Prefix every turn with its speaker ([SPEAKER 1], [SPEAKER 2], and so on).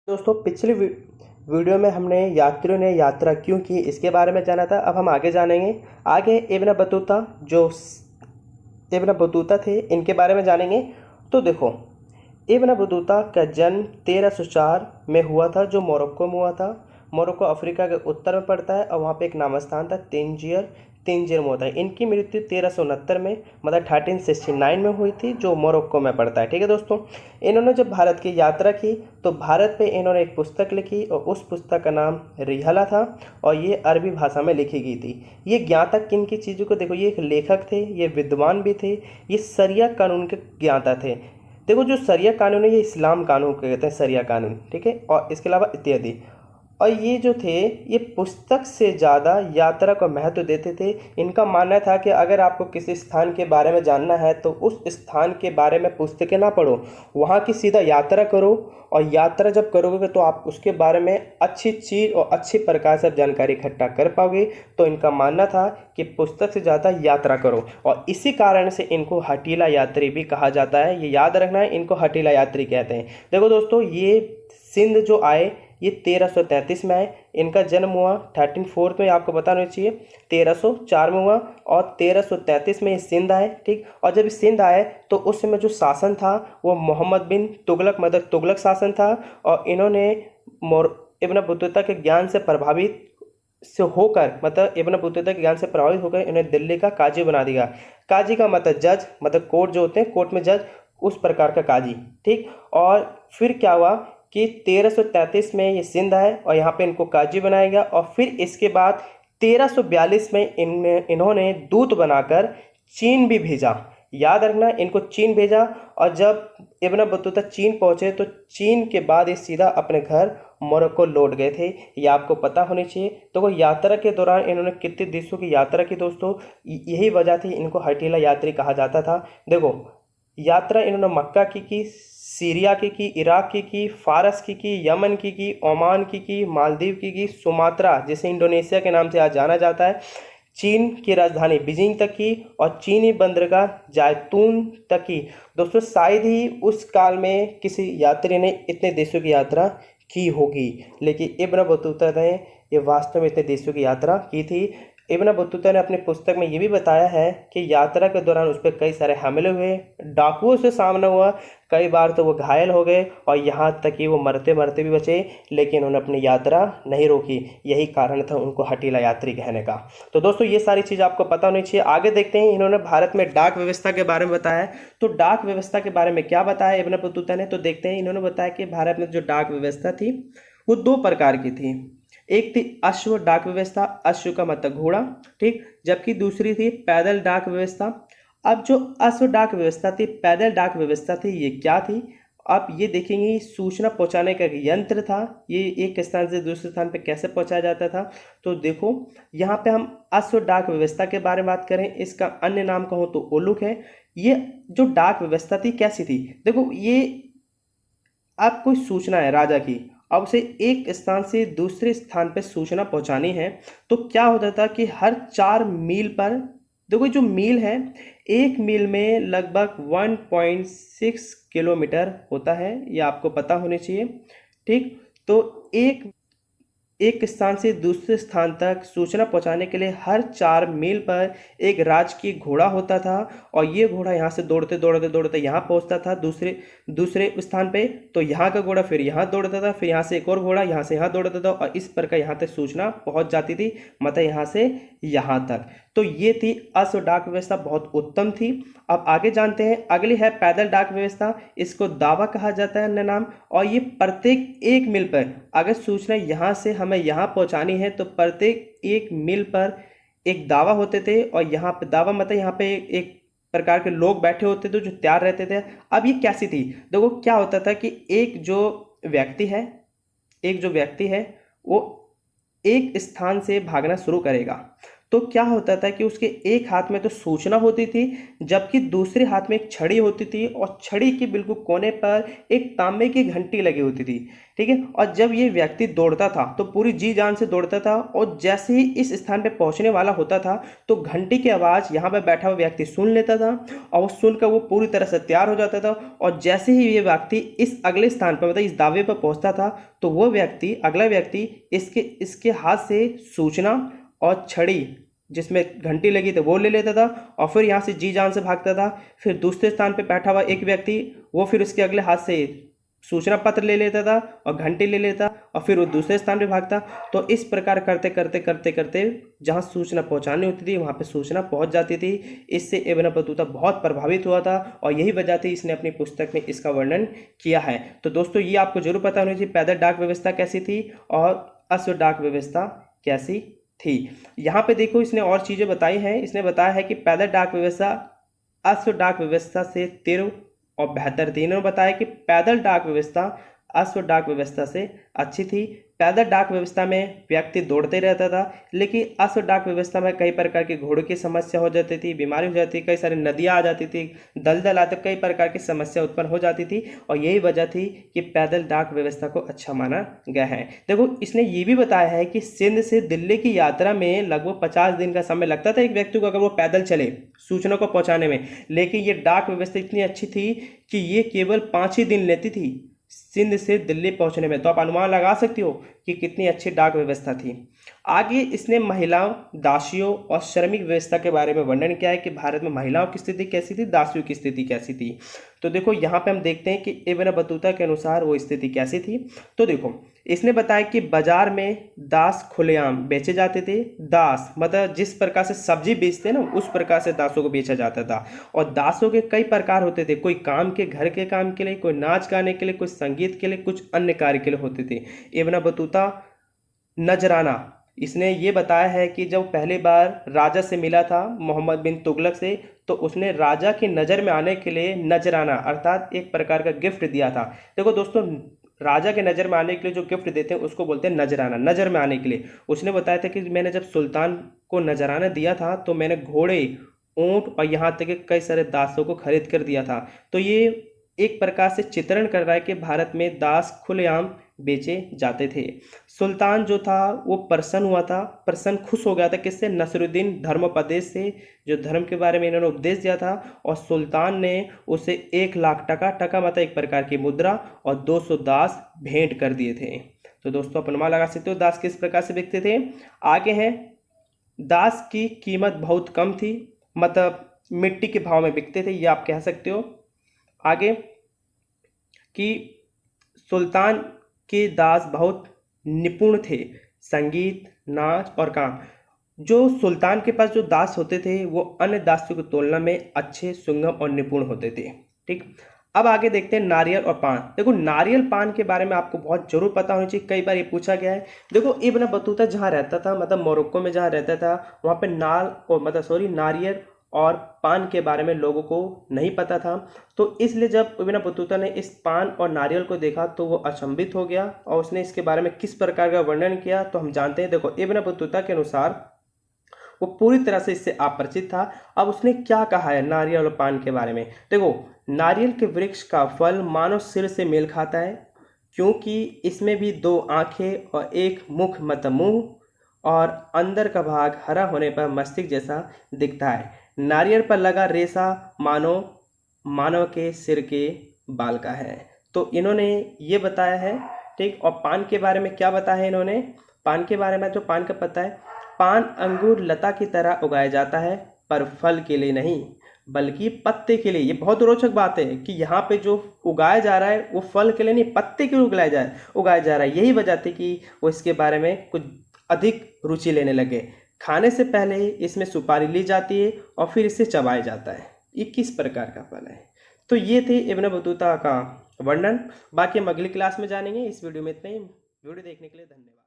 [SPEAKER 1] दोस्तों पिछली वीडियो में हमने यात्रियों ने यात्रा क्यों की इसके बारे में जाना था। अब हम आगे जानेंगे। आगे इब्न बतूता इब्न बतूता थे इनके बारे में जानेंगे। तो देखो, इब्न बतूता का जन्म 1304 में हुआ था, जो मोरक्को में हुआ था। मोरक्को अफ्रीका के उत्तर में पड़ता है और वहाँ पे एक नाम स्थान था तिंजियर में होता है। इनकी मृत्यु 1369 में मतलब 1369 में हुई थी, जो मोरक्को में पड़ता है। ठीक है दोस्तों, इन्होंने जब भारत की यात्रा की तो भारत पे इन्होंने एक पुस्तक लिखी और उस पुस्तक का नाम रिहला था और ये अरबी भाषा में लिखी गई थी। ये ज्ञाता किन की चीज़ों को देखो, ये एक लेखक थे, ये विद्वान भी थे, ये शरिया कानून के ज्ञाता थे। देखो, जो शरिया कानून है ये इस्लाम कानून को कहते हैं, शरिया कानून। ठीक है, और इसके अलावा इत्यादि। और ये जो थे ये पुस्तक से ज़्यादा यात्रा को महत्व देते थे। इनका मानना था कि अगर आपको किसी स्थान के बारे में जानना है तो उस स्थान के बारे में पुस्तकें ना पढ़ो, वहाँ की सीधा यात्रा करो। और यात्रा जब करोगे तो आप उसके बारे में अच्छी चीज़ और अच्छी प्रकार से जानकारी इकट्ठा कर पाओगे। तो इनका मानना था कि पुस्तक से ज़्यादा यात्रा करो, और इसी कारण से इनको हठीला यात्री भी कहा जाता है। ये याद रखना है, इनको हठीला यात्री कहते हैं। देखो दोस्तों, ये सिंध जो आए ये 1333 में आए। इनका जन्म हुआ 1304 में, आपको पता होना चाहिए 1304 में हुआ, और 1333 में ये सिंध आए। ठीक, और जब सिंध आए तो उस समय जो शासन था वो मोहम्मद बिन तुगलक मतलब तुगलक शासन था। और इन्होंने इब्न बतूता के ज्ञान से प्रभावित से होकर मतलब इब्न बतूता के ज्ञान से प्रभावित होकर इन्हें दिल्ली का काजी बना दिया। काजी का मतलब जज, मतलब कोर्ट जो होते हैं, कोर्ट में जज, उस प्रकार का काजी। ठीक, और फिर क्या हुआ कि 1333 में ये सिंध आए और यहाँ पे इनको काजी बनाया गया। और फिर इसके बाद 1342 में इन्होंने दूत बनाकर चीन भी भेजा। याद रखना, इनको चीन भेजा। और जब इब्न बतूता चीन पहुँचे तो चीन के बाद ये सीधा अपने घर मोरक्को लौट गए थे। ये आपको पता होनी चाहिए। तो वो यात्रा के दौरान इन्होंने कितने देशों की यात्रा की दोस्तों, यही वजह थी इनको हठीला यात्री कहा जाता था। देखो, यात्रा इन्होंने मक्का की, सीरिया की, इराक की, फारस की, यमन की, ओमान की, मालदीव की, सुमात्रा जिसे इंडोनेशिया के नाम से आज जाना जाता है, चीन की राजधानी बीजिंग तक की, और चीनी बंदरगाह जैतून तक की। दोस्तों, शायद ही उस काल में किसी यात्री ने इतने देशों की यात्रा की होगी, लेकिन इब्न बतूता ने ये वास्तव में इतने देशों की यात्रा की थी। इब्न बतूता ने अपनी पुस्तक में ये भी बताया है कि यात्रा के दौरान उस पर कई सारे हमले हुए, डाकुओं से सामना हुआ, कई बार तो वो घायल हो गए, और यहाँ तक कि वो मरते मरते भी बचे, लेकिन उन्होंने अपनी यात्रा नहीं रोकी। यही कारण था उनको हठीला यात्री कहने का। तो दोस्तों, ये सारी चीज़ आपको पता होनी चाहिए। आगे देखते हैं, इन्होंने भारत में डाक व्यवस्था के बारे में बताया है। तो डाक व्यवस्था के बारे में क्या बताया इब्न बतूता ने, तो देखते हैं। इन्होंने बताया कि भारत में जो डाक व्यवस्था थी वो दो प्रकार की थी। एक थी अश्व डाक व्यवस्था, अश्व का मतलब घोड़ा। ठीक, जबकि दूसरी थी पैदल डाक व्यवस्था। अब जो अश्व डाक व्यवस्था थी, पैदल डाक व्यवस्था थी, ये क्या थी आप ये देखेंगे। सूचना पहुंचाने का एक यंत्र था। ये एक स्थान से दूसरे स्थान पे कैसे पहुंचाया जाता था, तो देखो यहाँ पे हम अश्व डाक व्यवस्था के बारे में बात करें, इसका अन्य नाम कहो तो ओलुक है। ये जो डाक व्यवस्था थी कैसी थी, देखो, ये अब कोई सूचना है राजा की, अब उसे एक स्थान से दूसरे स्थान पर सूचना पहुंचानी है, तो क्या होता था कि हर 4 मील पर, देखो जो मील है, एक मील में लगभग 1.6 किलोमीटर होता है, ये आपको पता होनी चाहिए। ठीक, तो एक स्थान से दूसरे स्थान तक सूचना पहुंचाने के लिए हर 4 मील पर एक राजकीय घोड़ा होता था, और ये घोड़ा यहाँ से दौड़ते दौड़ते दौड़ते यहाँ पहुंचता था दूसरे दूसरे स्थान पे। तो यहाँ का घोड़ा फिर यहाँ दौड़ता था, फिर यहाँ से एक और घोड़ा यहाँ से यहाँ दौड़ता था, और इस प्रकार यहाँ तक सूचना पहुंच जाती थी, मतलब यहाँ से यहाँ तक। तो ये थी अश्व डाक व्यवस्था, बहुत उत्तम थी। अब आगे जानते हैं, अगली है पैदल डाक व्यवस्था। इसको दावा कहा जाता है अन्य नाम, और ये प्रत्येक 1 मील पर अगर सूचना यहाँ से हमें यहाँ पहुँचानी है तो प्रत्येक 1 मील पर एक दावा होते थे। और यहाँ पे दावा मतलब यहाँ पे एक प्रकार के लोग बैठे होते थे जो तैयार रहते थे। अब ये कैसी थी, देखो क्या होता था कि व्यक्ति है वो एक स्थान से भागना शुरू करेगा, तो क्या होता था कि उसके एक हाथ में तो सूचना होती थी, जबकि दूसरे हाथ में एक छड़ी होती थी और छड़ी के बिल्कुल कोने पर एक तांबे की घंटी लगी होती थी। ठीक है, और जब ये व्यक्ति दौड़ता था तो पूरी जी जान से दौड़ता था, और जैसे ही इस स्थान पर पहुंचने वाला होता था तो घंटी की आवाज़ यहाँ पर बैठा हुआ व्यक्ति सुन लेता था, और वो सुनकर वो पूरी तरह से तैयार हो जाता था। और जैसे ही ये व्यक्ति इस अगले स्थान पर, मतलब इस दावे पर पहुंचता था, तो वो व्यक्ति, अगला व्यक्ति इसके हाथ से सूचना और छड़ी जिसमें घंटी लगी थी वो ले लेता था, और फिर यहाँ से जी जान से भागता था। फिर दूसरे स्थान पर बैठा हुआ एक व्यक्ति वो फिर उसके अगले हाथ से सूचना पत्र ले लेता था और घंटी ले लेता, और फिर वो दूसरे स्थान पे भागता। तो इस प्रकार करते करते करते करते जहाँ सूचना पहुंचानी होती थी वहाँ पे सूचना पहुंच जाती थी। इससे इब्न बतूता बहुत प्रभावित हुआ था, और यही वजह थी इसने अपनी पुस्तक में इसका वर्णन किया है। तो दोस्तों ये आपको जरूर पता होनी चाहिए पैदल डाक व्यवस्था कैसी थी और अश्व डाक व्यवस्था कैसी थी। यहाँ पे देखो इसने और चीज़ें बताई हैं। इसने बताया है कि पैदल डाक व्यवस्था अश्व डाक व्यवस्था से तीव्र और बेहतर थी। इन्होंने बताया कि पैदल डाक व्यवस्था अश्व डाक व्यवस्था से अच्छी थी। पैदल डाक व्यवस्था में व्यक्ति दौड़ते रहता था, लेकिन अश्व डाक व्यवस्था में कई प्रकार की घोड़ों की समस्या हो जाती थी, बीमारी हो जाती, कई सारी नदियाँ आ जाती थी, दलदल आते, कई प्रकार की समस्या उत्पन्न हो जाती थी, और यही वजह थी कि पैदल डाक व्यवस्था को अच्छा माना गया है। देखो इसने ये भी बताया है कि सिंध से दिल्ली की यात्रा में लगभग 50 दिन का समय लगता था एक व्यक्ति को अगर वो पैदल चले सूचना को पहुँचाने में, लेकिन ये डाक व्यवस्था इतनी अच्छी थी कि ये केवल 5 ही दिन लेती थी सिंध से दिल्ली पहुंचने में। तो आप अनुमान लगा सकते हो कि कितनी अच्छी डाक व्यवस्था थी। आगे इसने महिलाओं, दासियों और श्रमिक व्यवस्था के बारे में वर्णन किया है कि भारत में महिलाओं की स्थिति कैसी थी, दासियों की स्थिति कैसी थी। तो देखो यहाँ पे हम देखते हैं कि इब्न बतूता के अनुसार वो स्थिति कैसी थी। तो देखो इसने बताया कि बाजार में दास खुलेआम बेचे जाते थे। दास मतलब जिस प्रकार से सब्जी बेचते ना उस प्रकार से दासों को बेचा जाता था, और दासों के कई प्रकार होते थे, कोई काम के, घर के काम के लिए, कोई नाच गाने के लिए, कोई संगीत के लिए, कुछ अन्य कार्य के लिए होते थे। इब्न बतूता नजराना इसने ये बताया है कि जब पहली बार राजा से मिला था मोहम्मद बिन तुगलक से, तो उसने राजा की नज़र में आने के लिए नजराना अर्थात एक प्रकार का गिफ्ट दिया था। देखो दोस्तों राजा के नज़र में आने के लिए जो गिफ्ट देते हैं उसको बोलते हैं नजराना, नज़र में आने के लिए। उसने बताया था कि मैंने जब सुल्तान को नजराना दिया था तो मैंने घोड़े, ऊँट और यहाँ तक कि कई सारे दासों को खरीद कर दिया था। तो ये एक प्रकार से चित्रण कर रहा है कि भारत में दास खुलेआम बेचे जाते थे। सुल्तान जो था वो प्रसन्न हुआ था, प्रसन्न खुश हो गया था किससे, नसरुद्दीन धर्मोपदेश से, जो धर्म के बारे में इन्होंने उपदेश दिया था, और सुल्तान ने उसे 1,00,000 टका, टका मतलब एक प्रकार की मुद्रा, और 200 दास भेंट कर दिए थे। तो दोस्तों अपन अनुमान लगा सकते हो दास किस प्रकार से बिकते थे। आगे हैं दास की कीमत बहुत कम थी, मतलब मिट्टी के भाव में बिकते थे, ये आप कह सकते हो। आगे कि सुल्तान के दास बहुत निपुण थे, संगीत, नाच और काम। जो सुल्तान के पास जो दास होते थे वो अन्य दासों की तुलना में अच्छे, सुंगम और निपुण होते थे। ठीक, अब आगे देखते हैं नारियल और पान। देखो नारियल पान के बारे में आपको बहुत जरूर पता होना चाहिए, कई बार ये पूछा गया है। देखो इब्न बतूता जहाँ रहता था, मतलब मोरक्को में जहाँ रहता था, वहाँ पे नारियल और पान के बारे में लोगों को नहीं पता था। तो इसलिए जब इब्न बतूता ने इस पान और नारियल को देखा तो वो अचंभित हो गया, और उसने इसके बारे में किस प्रकार का वर्णन किया तो हम जानते हैं। देखो इब्न बतूता के अनुसार वो पूरी तरह से इससे अपरिचित था। अब उसने क्या कहा है नारियल और पान के बारे में। देखो नारियल के वृक्ष का फल मानव सिर से मेल खाता है, क्योंकि इसमें भी 2 आंखें और एक मुख मतलब मुंह, और अंदर का भाग हरा होने पर मस्तिष्क जैसा दिखता है। नारियल पर लगा रेशा मानव के सिर के बाल का है। तो इन्होंने ये बताया है। ठीक, और पान के बारे में क्या बताया है इन्होंने। पान के बारे में जो पान का पता है, पान अंगूर लता की तरह उगाया जाता है, पर फल के लिए नहीं बल्कि पत्ते के लिए। ये बहुत रोचक बात है कि यहाँ पे जो उगाया जा रहा है वो फल के लिए नहीं, पत्ते के लिए उगाया जा रहा है। यही वजह थी कि वो इसके बारे में कुछ अधिक रुचि लेने लगे। खाने से पहले इसमें सुपारी ली जाती है और फिर इसे चबाया जाता है। ये किस प्रकार का फल है। तो ये थे इब्न बतूता का वर्णन। बाकी हम अगली क्लास में जानेंगे। इस वीडियो में इतना ही। वीडियो देखने के लिए धन्यवाद।